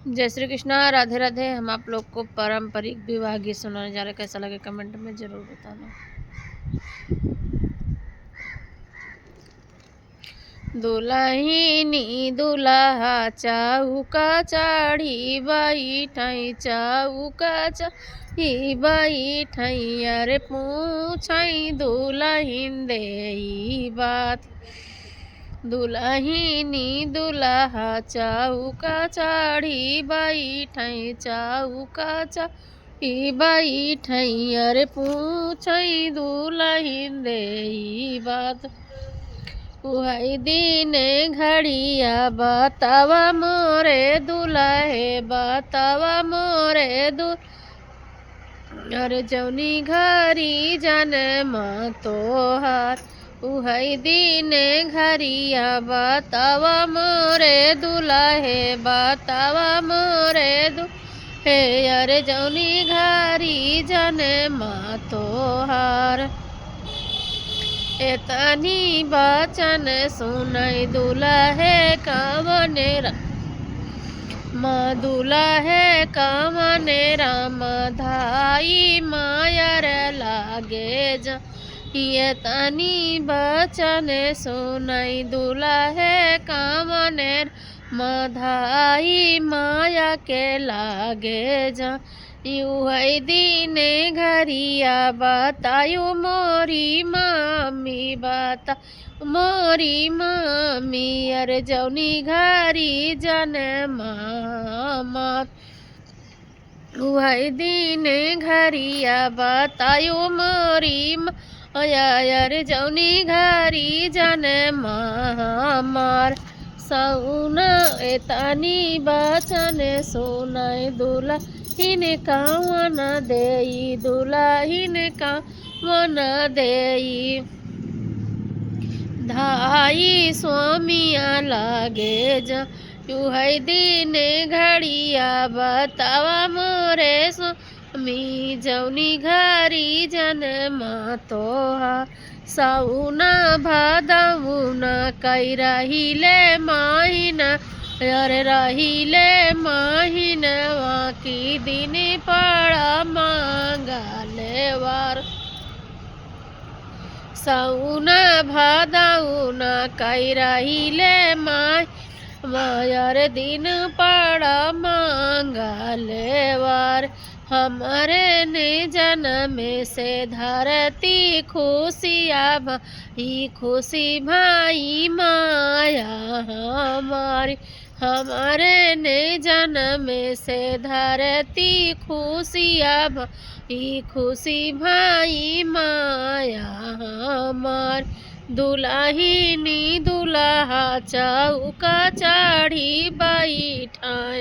जय श्री कृष्णा, राधे राधे। हम आप लोग को पारंपरिक विवाह गीत सुनाने जा रहे हैं। कैसा लगे कमेंट में ज़रूर बताना। दुल्हिनी दुल्हा चौका चढ़ी बैठई, चौका चढ़ी बैठई, अरे पूछई दुल्हिन देई बात। दुल्हिनी दुल्हा चौका चढ़ी बैठई, चौका चढ़ी बैठई, अरे पूछई दुल्हिन देई बात। उहई दिन घड़िया बतावा मोरे दुल्हे, बतावा मोरे अरे जौनी घरी जन्म तोहार। उहई दिन घरिया बतावा मोरे दुल्हे, बतावा मोरे दुल्हे, अरे जौनी घरी जन्म तोहार। एतनी बचन सुनई दुल्हे कवने दुल्हे कवने राम धाई मायर लागे जा। ये तनी बचन सुनई दुल्हे कवने मधाई माया के लागे जा। यूहई दिन घरिया बतायु मोरी मामी, बता मोरी मामी, अरे जौनी घरी जन्मा। उहई दिन घरिया बतायु मोरी माया, अरे जौनी घरी जन्मा मार। सौना एतनी बचन सुनई दुल्हिन कवन देई, दुल्हिन कवन देई। धाई स्वामिया लागे जा। यूहई दिन घड़िया बतावा मोरे स्वामी, जौनी घरी जन्मा तोहार। सौना भादौना कई रहिले माहिना, अरे रहिले माहिनवा की दिन पड़ा मंगलवार। सौना भादौना कई रहिले मायर दिन पड़ा मंगलवार। हमारे ने जन्म से धरती खुशिया भाई, खुशी भाई माया हमारी। हमारे ने जन्म से धरती खुशिया भाई, खुशी भाई माया हमार। दुल्हिनी दुल्हा चौका चढ़ी बैठाए।